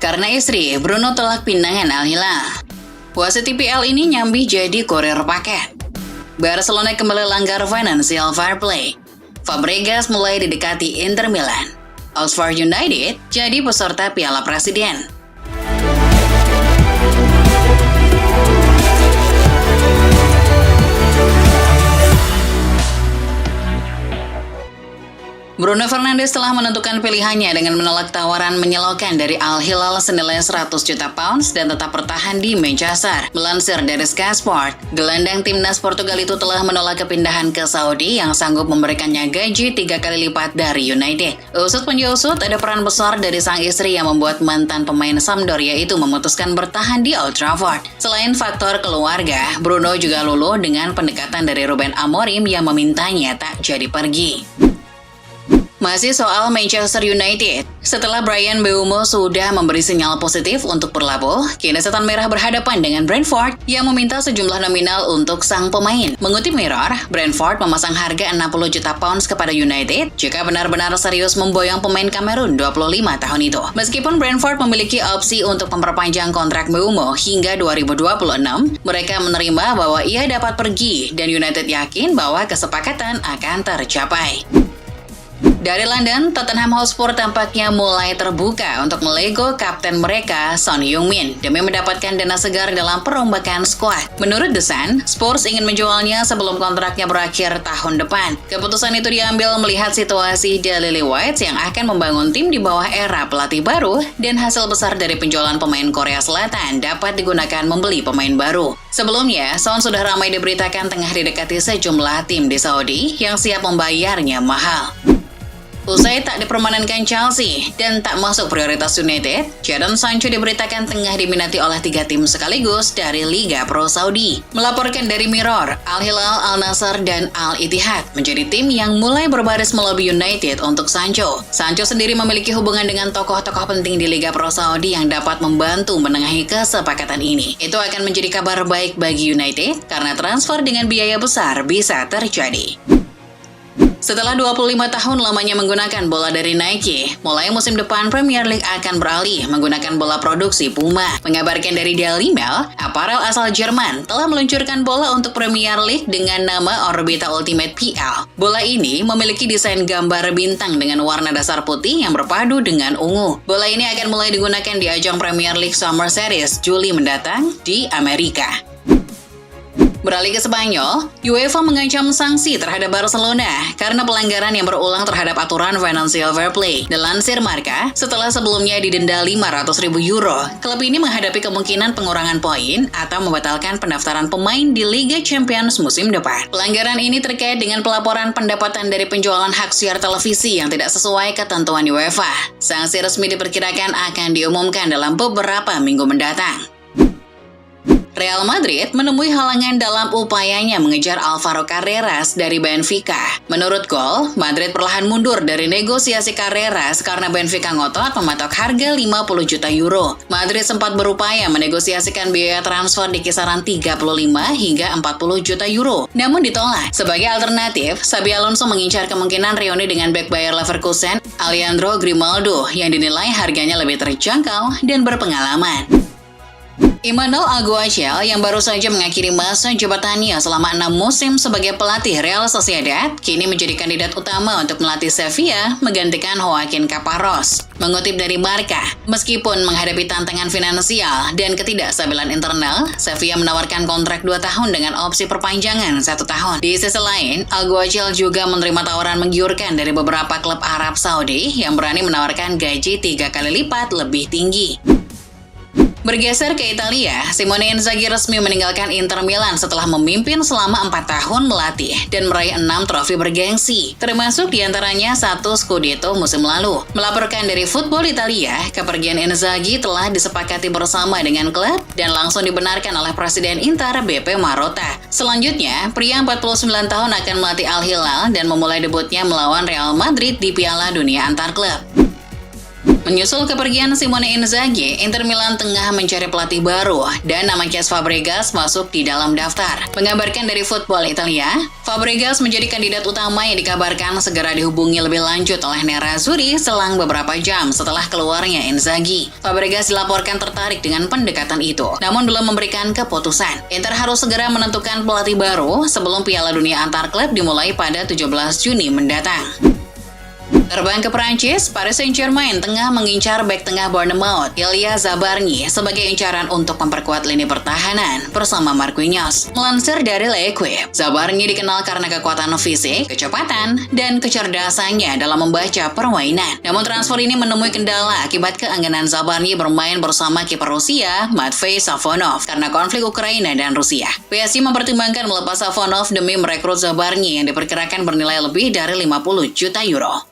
Karena istri, Bruno tolak pinangan Al Hilal. Wasit IPL ini nyambi jadi kurir paket. Barcelona kembali langgar financial fair play. Fabregas mulai didekati Inter Milan. Oxford United jadi peserta Piala Presiden. Bruno Fernandes telah menentukan pilihannya dengan menolak tawaran menyelokan dari Al Hilal senilai 100 juta pounds dan tetap bertahan di Manchester. Melansir dari Sky Sport, gelandang timnas Portugal itu telah menolak kepindahan ke Saudi yang sanggup memberikannya gaji 3 kali lipat dari United. Usut punya usut, ada peran besar dari sang istri yang membuat mantan pemain Sampdoria itu memutuskan bertahan di Old Trafford. Selain faktor keluarga, Bruno juga luluh dengan pendekatan dari Ruben Amorim yang memintanya tak jadi pergi. Masih soal Manchester United, setelah Bryan Mbeumo sudah memberi sinyal positif untuk berlabuh, kini Setan Merah berhadapan dengan Brentford yang meminta sejumlah nominal untuk sang pemain. Mengutip Mirror, Brentford memasang harga 60 juta pounds kepada United jika benar-benar serius memboyong pemain Kamerun 25 tahun itu. Meskipun Brentford memiliki opsi untuk memperpanjang kontrak Mbeumo hingga 2026, mereka menerima bahwa ia dapat pergi dan United yakin bahwa kesepakatan akan tercapai. Dari London, Tottenham Hotspur tampaknya mulai terbuka untuk melego kapten mereka, Son Heung-min, demi mendapatkan dana segar dalam perombakan skuad. Menurut The Sun, Spurs ingin menjualnya sebelum kontraknya berakhir tahun depan. Keputusan itu diambil melihat situasi The Lily-Whites yang akan membangun tim di bawah era pelatih baru dan hasil besar dari penjualan pemain Korea Selatan dapat digunakan membeli pemain baru. Sebelumnya, Son sudah ramai diberitakan tengah didekati sejumlah tim di Saudi yang siap membayarnya mahal. Usai tak dipermanenkan Chelsea dan tak masuk prioritas United, Jadon Sancho diberitakan tengah diminati oleh 3 tim sekaligus dari Liga Pro Saudi. Melaporkan dari Mirror, Al Hilal, Al Nassr, dan Al Ittihad menjadi tim yang mulai berbaris melobi United untuk Sancho. Sancho sendiri memiliki hubungan dengan tokoh-tokoh penting di Liga Pro Saudi yang dapat membantu menengahi kesepakatan ini. Itu akan menjadi kabar baik bagi United karena transfer dengan biaya besar bisa terjadi. Setelah 25 tahun lamanya menggunakan bola dari Nike, mulai musim depan Premier League akan beralih menggunakan bola produksi Puma. Mengabarkan dari Daily Mail, aparel asal Jerman telah meluncurkan bola untuk Premier League dengan nama Orbita Ultimate PL. Bola ini memiliki desain gambar bintang dengan warna dasar putih yang berpadu dengan ungu. Bola ini akan mulai digunakan di ajang Premier League Summer Series Juli mendatang di Amerika. Beralih ke Spanyol, UEFA mengancam sanksi terhadap Barcelona karena pelanggaran yang berulang terhadap aturan financial fair play. Dilansir Marca, setelah sebelumnya didenda 500.000 euro, klub ini menghadapi kemungkinan pengurangan poin atau membatalkan pendaftaran pemain di Liga Champions musim depan. Pelanggaran ini terkait dengan pelaporan pendapatan dari penjualan hak siar televisi yang tidak sesuai ketentuan UEFA. Sanksi resmi diperkirakan akan diumumkan dalam beberapa minggu mendatang. Real Madrid menemui halangan dalam upayanya mengejar Alvaro Carreras dari Benfica. Menurut Goal, Madrid perlahan mundur dari negosiasi Carreras karena Benfica ngotot mematok harga 50 juta euro. Madrid sempat berupaya menegosiasikan biaya transfer di kisaran 35 hingga 40 juta euro, namun ditolak. Sebagai alternatif, Xabi Alonso mengincar kemungkinan reuni dengan bek Bayer Leverkusen, Alejandro Grimaldo, yang dinilai harganya lebih terjangkau dan berpengalaman. Emmanuel Alguacil yang baru saja mengakhiri masa jabatannya selama 6 musim sebagai pelatih Real Sociedad, kini menjadi kandidat utama untuk melatih Sevilla menggantikan Joaquín Caparrós. Mengutip dari Marca, meskipun menghadapi tantangan finansial dan ketidakstabilan internal, Sevilla menawarkan kontrak 2 tahun dengan opsi perpanjangan 1 tahun. Di sisi lain, Alguacil juga menerima tawaran menggiurkan dari beberapa klub Arab Saudi yang berani menawarkan gaji 3 kali lipat lebih tinggi. Bergeser ke Italia, Simone Inzaghi resmi meninggalkan Inter Milan setelah memimpin selama 4 tahun melatih dan meraih 6 trofi bergengsi, termasuk diantaranya 1 Scudetto musim lalu. Melaporkan dari Football Italia, kepergian Inzaghi telah disepakati bersama dengan klub dan langsung dibenarkan oleh Presiden Inter Beppe Marotta. Selanjutnya, pria 49 tahun akan melatih Al Hilal dan memulai debutnya melawan Real Madrid di Piala Dunia Antar Klub. Menyusul kepergian Simone Inzaghi, Inter Milan tengah mencari pelatih baru dan nama Cesc Fabregas masuk di dalam daftar. Mengabarkan dari Football Italia, Fabregas menjadi kandidat utama yang dikabarkan segera dihubungi lebih lanjut oleh Nerazzurri selang beberapa jam setelah keluarnya Inzaghi. Fabregas dilaporkan tertarik dengan pendekatan itu, namun belum memberikan keputusan. Inter harus segera menentukan pelatih baru sebelum Piala Dunia antar klub dimulai pada 17 Juni mendatang. Terbang ke Prancis, Paris Saint-Germain tengah mengincar bek tengah Bournemouth, Ilya Zabarnyi, sebagai incaran untuk memperkuat lini pertahanan bersama Marquinhos. Melansir dari L'Equipe, Zabarnyi dikenal karena kekuatan fisik, kecepatan, dan kecerdasannya dalam membaca permainan. Namun transfer ini menemui kendala akibat keengganan Zabarnyi bermain bersama kiper Rusia, Matvei Safonov, karena konflik Ukraina dan Rusia. PSG mempertimbangkan melepas Safonov demi merekrut Zabarnyi yang diperkirakan bernilai lebih dari 50 juta euro.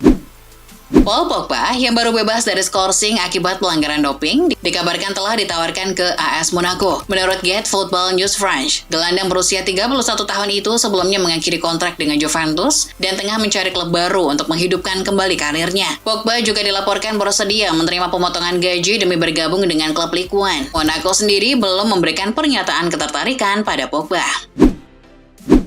Paul Pogba yang baru bebas dari skorsing akibat pelanggaran doping dikabarkan telah ditawarkan ke AS Monaco. Menurut Get Football News France, gelandang berusia 31 tahun itu sebelumnya mengakhiri kontrak dengan Juventus dan tengah mencari klub baru untuk menghidupkan kembali karirnya. Pogba juga dilaporkan bersedia menerima pemotongan gaji demi bergabung dengan klub Ligue 1. Monaco sendiri belum memberikan pernyataan ketertarikan pada Pogba.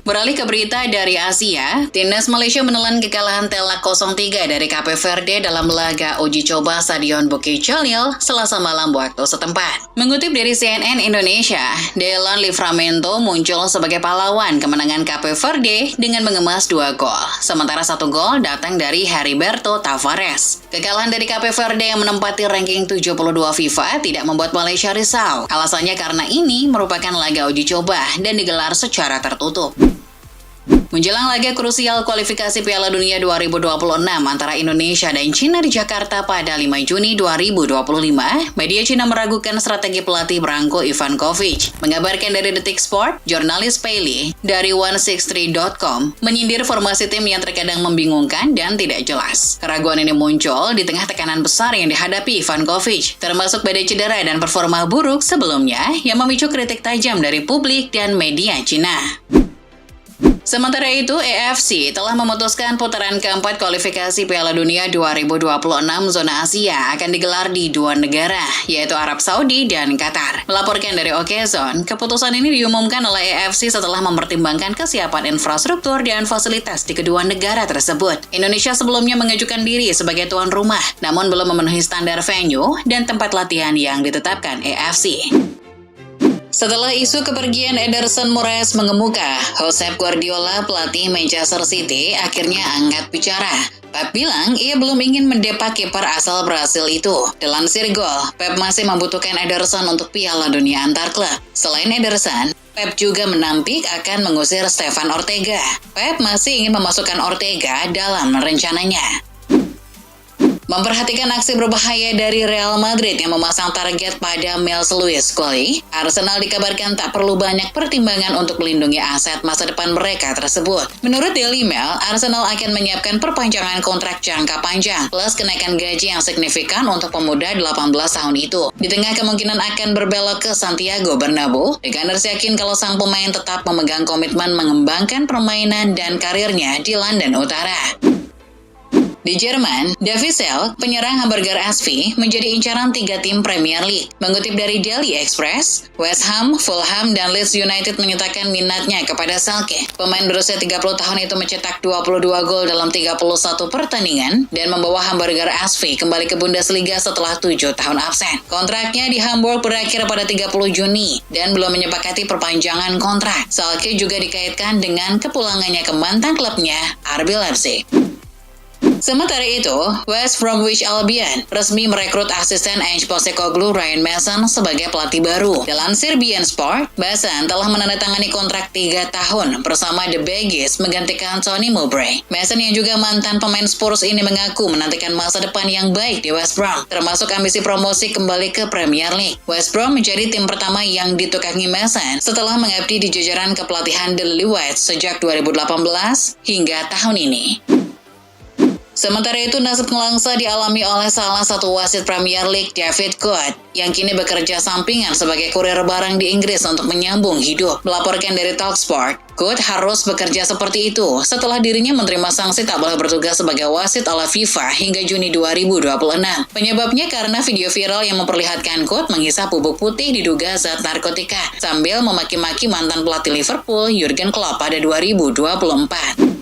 Beralih ke berita dari Asia, timnas Malaysia menelan kekalahan telak 0-3 dari Cape Verde dalam laga uji coba Stadion Bukit Jalil Selasa malam waktu setempat. Mengutip dari CNN Indonesia, Delon Livramento muncul sebagai pahlawan kemenangan Cape Verde dengan mengemas 2 gol, sementara 1 gol datang dari Heriberto Tavares. Kekalahan dari Cape Verde yang menempati ranking 72 FIFA tidak membuat Malaysia risau. Alasannya karena ini merupakan laga uji coba dan digelar secara tertutup. Menjelang laga krusial kualifikasi Piala Dunia 2026 antara Indonesia dan China di Jakarta pada 5 Juni 2025, media China meragukan strategi pelatih Branko Ivankovic. Mengabarkan dari Detik Sport, jurnalis Peli dari 163.com menyindir formasi tim yang terkadang membingungkan dan tidak jelas. Keraguan ini muncul di tengah tekanan besar yang dihadapi Ivankovic, termasuk badai cedera dan performa buruk sebelumnya yang memicu kritik tajam dari publik dan media China. Sementara itu, AFC telah memutuskan putaran keempat kualifikasi Piala Dunia 2026 zona Asia akan digelar di 2 negara, yaitu Arab Saudi dan Qatar. Melaporkan dari Okezone, keputusan ini diumumkan oleh AFC setelah mempertimbangkan kesiapan infrastruktur dan fasilitas di kedua negara tersebut. Indonesia sebelumnya mengajukan diri sebagai tuan rumah, namun belum memenuhi standar venue dan tempat latihan yang ditetapkan AFC. Setelah isu kepergian Ederson Moraes mengemuka, Josep Guardiola, pelatih Manchester City, akhirnya angkat bicara. Pep bilang ia belum ingin mendepak kiper asal Brasil itu. Dilansir Goal, Pep masih membutuhkan Ederson untuk Piala Dunia antar klub. Selain Ederson, Pep juga menampik akan mengusir Stefan Ortega. Pep masih ingin memasukkan Ortega dalam rencananya. Memperhatikan aksi berbahaya dari Real Madrid yang memasang target pada Miles Lewis Skelly, Arsenal dikabarkan tak perlu banyak pertimbangan untuk melindungi aset masa depan mereka tersebut. Menurut Daily Mail, Arsenal akan menyiapkan perpanjangan kontrak jangka panjang, plus kenaikan gaji yang signifikan untuk pemuda 18 tahun itu. Di tengah kemungkinan akan berbelok ke Santiago Bernabeu, The Gunners yakin kalau sang pemain tetap memegang komitmen mengembangkan permainan dan karirnya di London Utara. Di Jerman, David Sell, penyerang hamburger SV, menjadi incaran 3 tim Premier League. Mengutip dari Daily Express, West Ham, Fulham, dan Leeds United menyatakan minatnya kepada Selke. Pemain berusia 30 tahun itu mencetak 22 gol dalam 31 pertandingan dan membawa hamburger SV kembali ke Bundesliga setelah 7 tahun absen. Kontraknya di Hamburg berakhir pada 30 Juni dan belum menyepakati perpanjangan kontrak. Selke juga dikaitkan dengan kepulangannya ke mantan klubnya, RB Leipzig. Sementara itu, West Bromwich Albion resmi merekrut asisten Ange Postecoglou Ryan Mason sebagai pelatih baru. Dilansir beIN Sport, Mason telah menandatangani kontrak 3 tahun bersama The Baggies menggantikan Tony Mowbray. Mason yang juga mantan pemain Spurs ini mengaku menantikan masa depan yang baik di West Brom, termasuk ambisi promosi kembali ke Premier League. West Brom menjadi tim pertama yang ditukangi Mason setelah mengabdi di jajaran kepelatihan The Lily Whites sejak 2018 hingga tahun ini. Sementara itu, nasib nelangsa dialami oleh salah satu wasit Premier League, David Court, yang kini bekerja sampingan sebagai kurir barang di Inggris untuk menyambung hidup. Melaporkan dari Talksport, Court harus bekerja seperti itu setelah dirinya menerima sanksi tak boleh bertugas sebagai wasit oleh FIFA hingga Juni 2026. Penyebabnya karena video viral yang memperlihatkan Court menghisap bubuk putih diduga zat narkotika sambil memaki-maki mantan pelatih Liverpool, Jurgen Klopp pada 2024.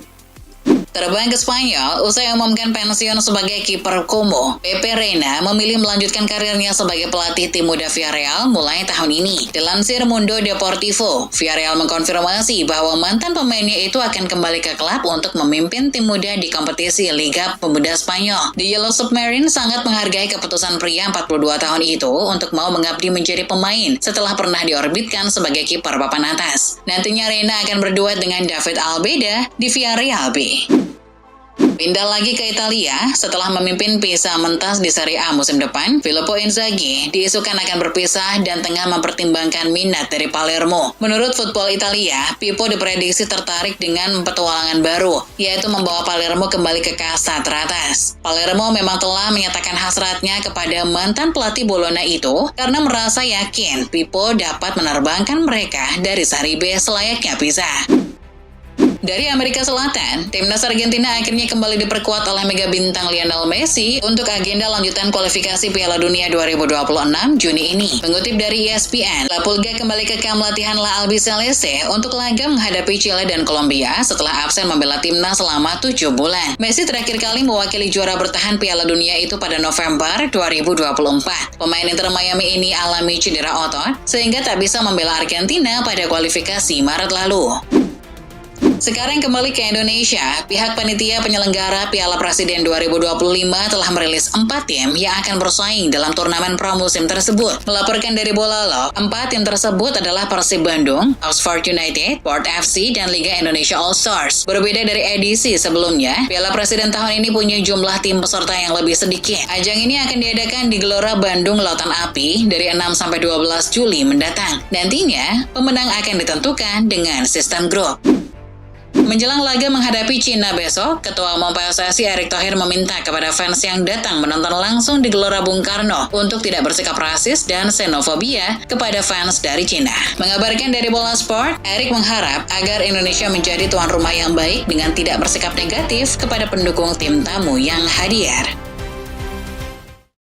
Terbang ke Spanyol, usai umumkan pensiun sebagai kiper Como, Pepe Reina memilih melanjutkan karirnya sebagai pelatih tim muda Villarreal mulai tahun ini. Dilansir Mundo Deportivo, Villarreal mengkonfirmasi bahwa mantan pemainnya itu akan kembali ke klub untuk memimpin tim muda di kompetisi Liga Pemuda Spanyol. The Yellow Submarine sangat menghargai keputusan pria 42 tahun itu untuk mau mengabdi menjadi pemain setelah pernah diorbitkan sebagai kiper papan atas. Nantinya Reina akan berduet dengan David Almeida di Villarreal B. Pindah lagi ke Italia, setelah memimpin Pisa mentas di Serie A musim depan, Filippo Inzaghi diisukan akan berpisah dan tengah mempertimbangkan minat dari Palermo. Menurut Football Italia, Pippo diprediksi tertarik dengan petualangan baru, yaitu membawa Palermo kembali ke kasta teratas. Palermo memang telah menyatakan hasratnya kepada mantan pelatih Bologna itu karena merasa yakin Pippo dapat menerbangkan mereka dari Serie B selayaknya Pisa. Dari Amerika Selatan, timnas Argentina akhirnya kembali diperkuat oleh mega bintang Lionel Messi untuk agenda lanjutan kualifikasi Piala Dunia 2026 Juni ini. Mengutip dari ESPN, La Pulga kembali ke kamp latihan La Albiceleste untuk laga menghadapi Chile dan Kolombia setelah absen membela timnas selama 7 bulan. Messi terakhir kali mewakili juara bertahan Piala Dunia itu pada November 2024. Pemain Inter Miami ini alami cedera otot sehingga tak bisa membela Argentina pada kualifikasi Maret lalu. Sekarang kembali ke Indonesia, pihak panitia penyelenggara Piala Presiden 2025 telah merilis 4 tim yang akan bersaing dalam turnamen pramusim tersebut. Melaporkan dari Bolalo, 4 tim tersebut adalah Persib Bandung, Oxford United, Port FC, dan Liga Indonesia All-Stars. Berbeda dari edisi sebelumnya, Piala Presiden tahun ini punya jumlah tim peserta yang lebih sedikit. Ajang ini akan diadakan di Gelora Bandung Lautan Api dari 6 sampai 12 Juli mendatang. Nantinya, pemenang akan ditentukan dengan sistem grup. Menjelang laga menghadapi Cina besok, Ketua Umum PSSI Erick Thohir meminta kepada fans yang datang menonton langsung di Gelora Bung Karno untuk tidak bersikap rasis dan xenofobia kepada fans dari Cina. Mengabarkan dari Bola Sport, Erick mengharap agar Indonesia menjadi tuan rumah yang baik dengan tidak bersikap negatif kepada pendukung tim tamu yang hadir.